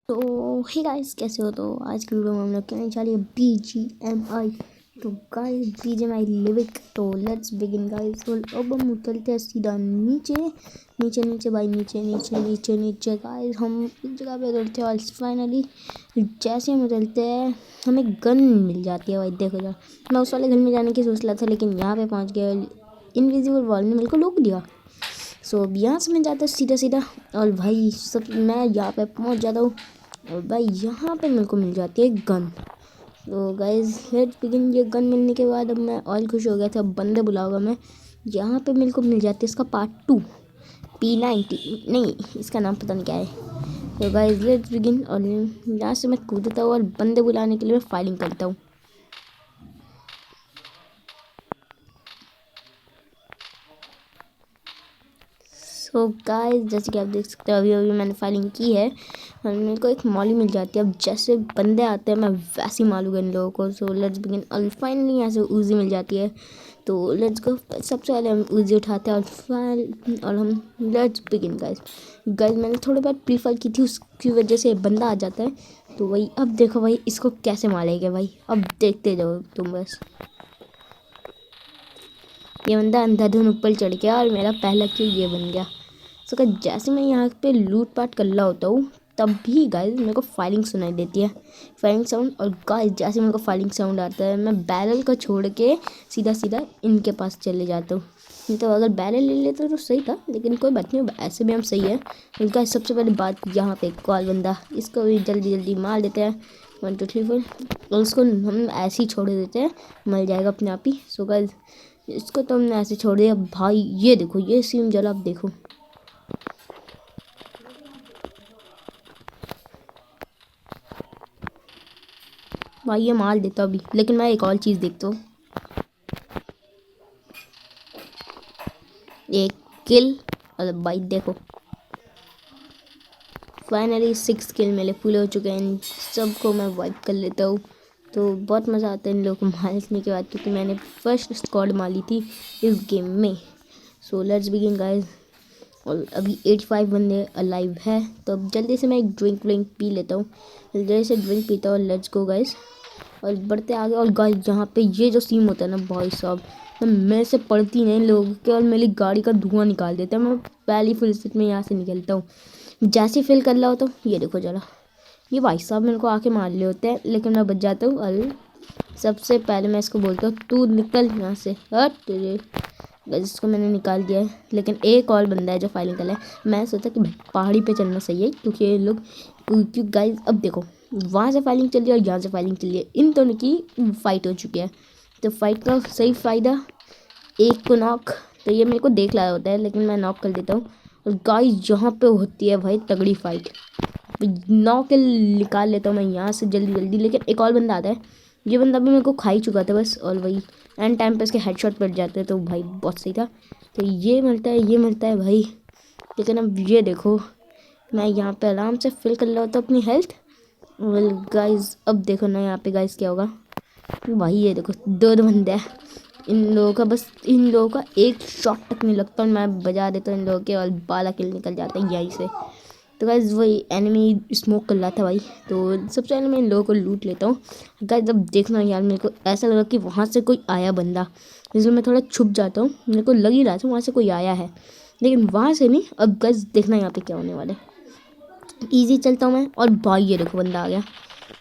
तो hey guys, कैसे हो? तो आज की वीडियो में हम लोग खेलने जा रही है BGMI। तो गाइस BGMI लिविक। तो लेट्स बिगिन गाइस। तो अब हम उतरते हैं सीधा नीचे नीचे नीचे भाई, नीचे नीचे नीचे नीचे गाइस। हम एक जगह पे उतरते हैं और फाइनली जैसे हम उतरते हैं हमें गन मिल जाती है भाई। देखो यार, मैं उस वाले घर में जाने की सोच रहा था, लेकिन यहाँ पे पहुँच गया। इनविजिबल वॉल ने मेरे को रोक दिया। सो अब यहाँ से मैं जाता हूँ सीधा सीधा, और भाई सब मैं यहाँ पे पहुँच जाता हूँ। और भाई यहाँ पे मेरे को मिल जाती है गन। तो गाइज लेट्स बिगिन। ये गन मिलने के बाद अब मैं और खुश हो गया था। अब बंदे बुलाऊंगा मैं। यहाँ पे मेरे को मिल जाती है इसका पार्ट 2 P90, नहीं इसका नाम पता नहीं क्या है। तो गाइज लेट्स बिगिन। और यहाँ से मैं कूदता हूँ और बंदे बुलाने के लिए मैं फायरिंग करता हूँ। सो गाइस जैसे कि आप देख सकते हो, अभी अभी मैंने फायरिंग की है और मेरे को एक मॉली मिल जाती है। अब जैसे बंदे आते हैं मैं वैसे ही मारूंगा इन लोगों को। So let's begin. और फाइनली यहाँ से उजी मिल जाती है। तो लेट्स गो। सबसे पहले हम उजी उठाते हैं और हम लेट्स बिगिन गाइस। गाइस मैंने थोड़ी बार प्री फायर की थी, उसकी वजह से बंदा आ जाता है। तो वही अब देखो भाई, इसको कैसे मारेंगे भाई, अब देखते जाओ तुम बस। ये बंदा अंधाधुन ऊपर चढ़ गया और मेरा पहला किल ये बन गया। सो गाइस जैसे मैं यहाँ पे लूट पाट कर रहा होता हूँ तब भी गाइस मेरे को फायरिंग सुनाई देती है, फायरिंग साउंड। और गाइस जैसे मेरे को फायरिंग साउंड आता है मैं बैरल को छोड़ के सीधा सीधा इनके पास चले जाता हूँ। नहीं तो अगर बैरल ले लेते तो सही था, लेकिन कोई बात नहीं, ऐसे भी हम सही है। उनका सबसे पहले बात यहाँ पे कॉल बंदा, इसको भी जल्दी जल्दी मार देते हैं। 1 2 3 4। और उसको हम ऐसे ही छोड़ देते हैं, मर जाएगा अपने आप ही। सो गाइस इसको तो हमने ऐसे छोड़ दिया। भाई ये देखो, ये सीन जरा आप देखो। भाई ये मार देता अभी, लेकिन मैं एक और चीज़ देखता हूँ। एक किल। और भाई देखो फाइनली 6 किल मेरे पूरे हो चुके हैं। इन सबको मैं वाइप कर लेता हूँ। तो बहुत मज़ा आता है इन लोगों को मारने के बाद, क्योंकि मैंने फर्स्ट स्क्वाड मारी थी इस गेम में। So let's begin guys. और अभी 85 बंदे अलाइव है। तो अब जल्दी से मैं एक ड्रिंक पी लेता हूँ। जल्दी से ड्रिंक पीता हूँ। Let's go guys. और बढ़ते आगे। और गाइस यहाँ पे ये जो सीन होता है ना भाई साहब, तो मेरे से पड़ती नहीं लोग के, और मेरी गाड़ी का धुआं निकाल देता है। मैं पहली फुल स्पीड में यहाँ से निकलता हूँ। जैसे फिल कर रहा होता हूँ, ये देखो जरा, ये भाई साहब मेरे को आके मार ले होते हैं, लेकिन मैं बच जाता हूँ। और सबसे पहले मैं इसको बोलता हूँ तू निकल यहाँ से, हट तेरे। इसको मैंने निकाल दिया है, लेकिन एक और बंदा है जो फायरिंग कर रहा है। मैं सोचा कि पहाड़ी पे चलना सही है, क्योंकि ये लोग, क्योंकि गाइस अब देखो वहाँ से फायरिंग चल रही है और यहाँ से फायरिंग चल रही है, इन दोनों की फाइट हो चुकी है। तो फाइट का सही फ़ायदा एक को नॉक, तो ये मेरे को देख रहा होता है, लेकिन मैं नॉक कर देता हूँ। और गाइस यहाँ पे होती है भाई तगड़ी फाइट। 9 किल निकाल लेता हूँ मैं यहाँ से जल्दी जल्दी, लेकिन एक और बंदा आता है। ये बंदा भी मेरे को खा ही चुका था बस, और वही एंड टाइम पे इसके हेडशॉट पड़ जाते हैं। तो भाई बहुत सही था। तो ये मिलता है भाई। लेकिन अब ये देखो, मैं यहाँ पे आराम से फिल कर रहा होता अपनी हेल्थ। वेल गाइस अब देखो ना यहाँ पे गाइस क्या होगा। भाई ये देखो दो बंदे हैं। इन लोगों का बस, इन लोगों का एक शॉट तक नहीं लगता, और मैं बजा देता हूँ इन लोगों के, और 12 किल निकल जाता है यहीं से। तो गाइस वही एनिमी स्मोक कर रहा था भाई। तो सबसे पहले मैं इन लोगों को लूट लेता हूँ। गाइस अब देखना यार, मेरे को ऐसा लगा कि वहाँ से कोई आया बंदा, इसलिए मैं थोड़ा छुप जाता हूँ। मेरे को लग ही रहा था वहाँ से कोई आया है, लेकिन वहाँ से नहीं। अब गाइस देखना यहाँ पे क्या होने वाला है। ईजी चलता हूँ मैं, और भाई ये देखो बंदा आ गया।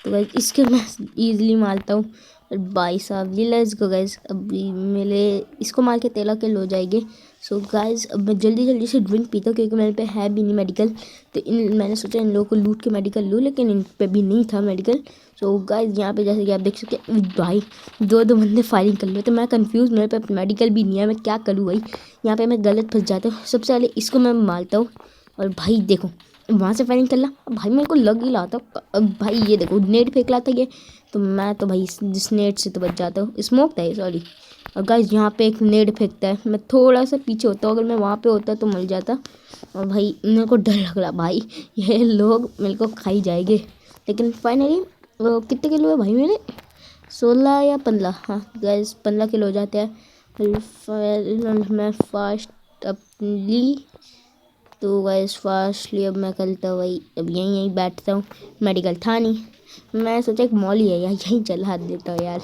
तो गाइस इसके मैं ईजिली मारता हूँ। और भाई साहब ये लेट्स गो गाइस, अभी मेरे इसको मार के 13 किल हो जाएंगे। सो गाइस अब मैं जल्दी जल्दी से ड्रिंक पीता हूँ, क्योंकि मेरे पे है भी नहीं मेडिकल। तो मैंने सोचा इन लोगों को लूट के मेडिकल लूँ, लेकिन इन पे भी नहीं था मेडिकल। सो गाइस यहाँ पे जैसे कि आप देख सकते हैं भाई दो बंदे फायरिंग कर रहे, तो मैं कंफ्यूज, मेरे पे मेडिकल भी नहीं है, मैं क्या करूँ भाई। यहाँ पे मैं गलत फंस जाता हूँ। सबसे पहले इसको मैं मारता हूँ। और भाई देखो वहाँ से फायरिंग कर ला, भाई मेरे को लग ही रहा था। अब भाई ये देखो नेट फेंक रहा था ये, तो मैं तो भाई जिस नेट से तो बच जाता हूँ। स्मोक था ये, सॉरी। और गाइस यहाँ पे एक नेट फेंकता है, मैं थोड़ा सा पीछे होता हूँ, अगर मैं वहाँ पे होता तो मर जाता। और भाई मेरे को डर लग रहा भाई, ये लोग मेरे को खाई जाएंगे। लेकिन फाइनली कितने किलो है भाई मेरे, 16 या 15, हाँ गाइस 15 किलो हो जाते हैं। मैं फास्ट अपनी तो गाइस फास्टली अब मैं करता हूँ भाई, अब यहीं बैठता हूँ। मेडिकल था नहीं, मैं सोचा एक मॉल ही है यार, यहीं चला देता हूँ यार।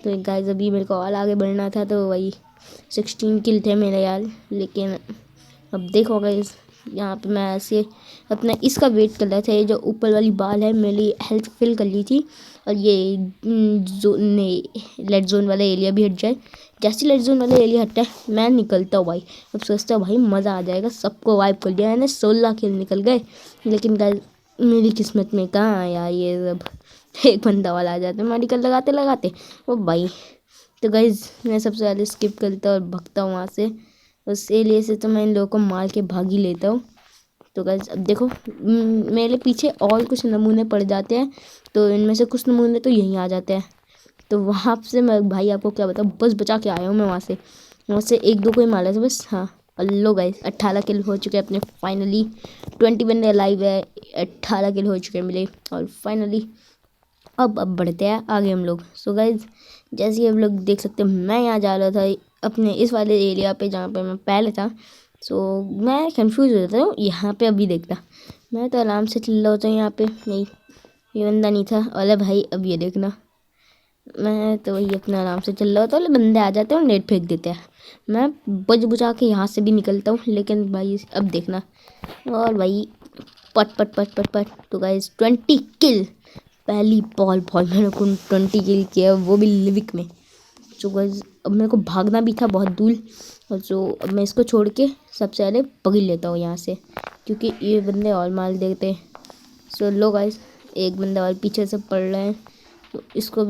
तो गाइस अभी मेरे को और आगे बढ़ना था, तो वही 16 किल थे मेरे यार। लेकिन अब देखो गाइस, यहाँ पे मैं ऐसे अपना इसका वेट कर रहा था। ये जो ऊपर वाली बाल है मेरी हेल्थ फिल कर ली थी, और ये लेड जोन वाला एरिया भी हट जाए। जैसे लेड जोन वाला एरिया हटता है मैं निकलता हूँ भाई। अब सोचता हूँ भाई मज़ा आ जाएगा, सबको वाइप कर दिया मैंने, 16 किल निकल गए। लेकिन गाइस मेरी किस्मत में कहाँ आया ये सब, एक बंदा वाला आ जाता है मेडिकल लगाते लगाते ओ भाई। तो गाइस मैं सबसे पहले स्किप करता हूँ और भगता हूँ वहाँ से। उस एरिया से तो मैं इन लोगों को मार के भाग ही लेता हूँ। तो गाइस अब देखो मेरे पीछे और कुछ नमूने पड़ जाते हैं, तो इनमें से कुछ नमूने तो यहीं आ जाते हैं। तो वहाँ से मैं भाई आपको क्या बताऊँ, बस बचा के आया हूँ मैं वहाँ से एक दो को ही मारा था बस। हाँ लो गाइस 18 किल हो चुके हैं अपने फाइनली। 20 बंदे लाइव है, 18 किल हो चुके हैं मेरे। और फाइनली अब बढ़ते हैं आगे हम लोग। सो गाइज जैसे हम लोग देख सकते हैं, मैं यहाँ जा रहा था अपने इस वाले एरिया पे जहाँ पे मैं पहले था। सो मैं कंफ्यूज हो जाता हूँ यहाँ पे। अभी देखना, मैं तो आराम से चल रहा होता हूँ यहाँ पे, नहीं ये बंदा नहीं था। अरे भाई अब ये देखना, मैं तो वही अपना आराम से चल रहा होता हूँ, बंदे आ जाते हैं और नेट फेंक देते हैं। मैं बच बुझा के यहाँ से भी निकलता हूँ, लेकिन भाई अब देखना। और भाई पट पट पट पट पट। तो गाइस 20 किल पहली बॉल मैंने को 20 किल किया, वो भी लिविक में। जो गाइस अब मेरे को भागना भी था बहुत दूर, और जो अब मैं इसको छोड़ के सबसे पहले पकड़ लेता हूँ यहाँ से, क्योंकि ये बंदे और मार देते। सो लो गाइस एक बंदा और पीछे से पड़ रहे हैं, तो इसको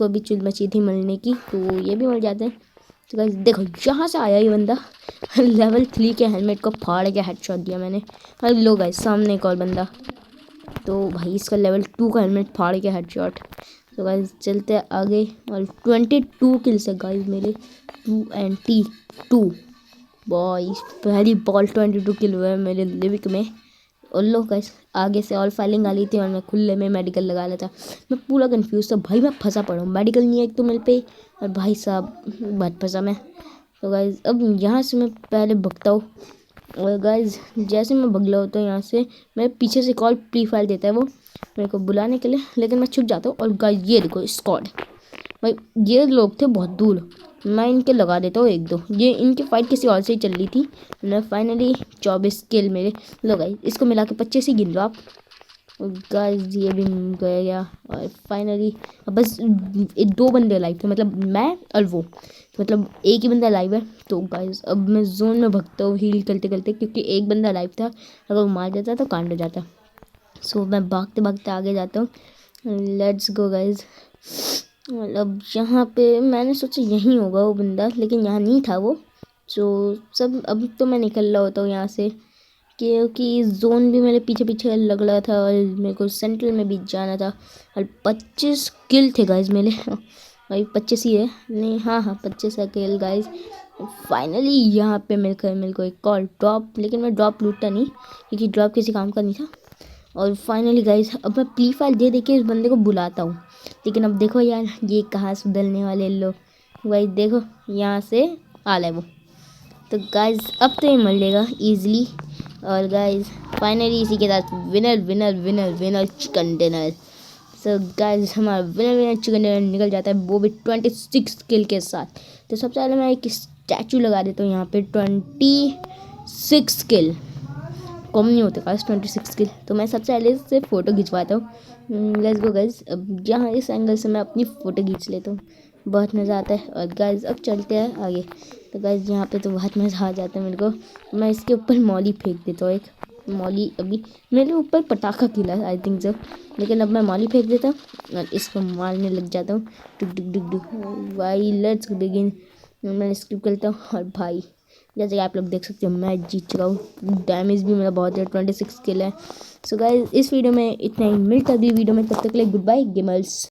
भी चुल मची थी मरने की, तो ये भी मर जाते हैं। तो गाइस देखो यहाँ से आया ये बंदा लेवल 3 के हेलमेट को फाड़ के हेडशॉट दिया मैंने। और लो गाइस सामने एक और बंदा, तो भाई इसका लेवल 2 का हेलमेट फाड़ के हेडशॉट। तो गाइस चलते हैं आगे। और 22 किल्स है गाइस मेरे, 22 बॉयज। पहली बॉल 22 किल हुआ है मेरे लिविक में। और लो गाइस आगे से ऑल फाइलिंग आ रही थी और मैं खुले में मेडिकल लगा लेता। मैं पूरा कंफ्यूज था भाई, मैं फंसा पड़ा हूँ, मेडिकल नहीं है एक तो मेरे पे, और भाई साहब बहुत फंसा मैं। तो गाइस अब यहाँ से मैं पहले भगता हूँ, और गाइस जैसे मैं भगला होता हूँ यहाँ से, मेरे पीछे से कॉल प्री फायर देता है वो मेरे को बुलाने के लिए, लेकिन मैं छुप जाता हूँ। और गाइस ये देखो स्क्वाड, भाई ये लोग थे बहुत दूर, मैं इनके लगा देता हूँ एक दो। ये इनकी फाइट किसी और से ही चल रही थी। मैं फाइनली 24 किल मेरे। लो गाइस इसको मिला के 25 ही गिन लो आप। और गाइस ये भी गया। और फाइनली अब बस दो बंदे लाइव थे, मतलब मैं और वो, मतलब एक ही बंदा लाइव है। तो गाइस अब मैं जोन में भगता हूँ हील करते करते, क्योंकि एक बंदा लाइव था, अगर वो मार जाता तो कांड हो जाता। सो मैं भागते भागते आगे जाता हूँ। Let's go guys. अब यहाँ पे मैंने सोचा यहीं होगा वो बंदा, लेकिन यहाँ नहीं था वो। सो सब अब तो मैं निकल रहा होता हूँ यहाँ से, क्योंकि जोन भी मेरे पीछे पीछे लग रहा था और मेरे को सेंट्रल में भी जाना था। और 25 किल थे गाइस मेरे भाई 25 ही है, नहीं हाँ 25 है किल गाइस। फाइनली यहाँ पे मेरे को एक कॉल ड्रॉप, लेकिन मैं ड्रॉप लूटता नहीं, क्योंकि ड्रॉप किसी काम का नहीं था। और फाइनली गाइस अब मैं प्री फायर दे के इस बंदे को बुलाता हूँ, लेकिन अब देखो यार ये कहाँ सुधरने वाले लोग। भाई देखो यहाँ से आ रहा है वो, तो गाइस अब तो ये मर लेगा ईजिली। और गाइस फाइनली इसी के साथ winner winner winner winner chicken dinner. So guys हमारा विनर विनर चिकन डिनर निकल जाता है, वो भी 26 किल के साथ। तो सबसे पहले मैं एक स्टैचू लगा देता हूँ यहाँ पे, 26 किल कम नहीं होते गाइस 26 किल। तो मैं सबसे पहले से फ़ोटो खिंचवाता हूँ। लेट्स गो गाइस, अब यहाँ इस एंगल से मैं अपनी फ़ोटो खींच लेता हूँ, बहुत मज़ा आता है। और गाइस अब चलते हैं आगे। तो गाइस यहाँ पे तो बहुत मज़ा आ जाता है मेरे को। मैं इसके ऊपर मॉली फेंक देता हूँ, एक मॉली अभी मेरे ऊपर पटाखा खिला आई थिंक सो, लेकिन अब मैं मॉली फेंक देता हूँ और इसको मारने लग जाता हूँ। डुक डुक डुक डुक भाई लेट्स बिगिन। मैं स्किप करता हूँ और भाई जैसे कि आप लोग देख सकते हो मैं जीत चुका हूँ। डैमेज भी मेरा बहुत है, 26 किल है। सो गाइस इस वीडियो में इतना ही, मिलता अगली वीडियो में, तब तक के लिए गुड बाय गेमर्स।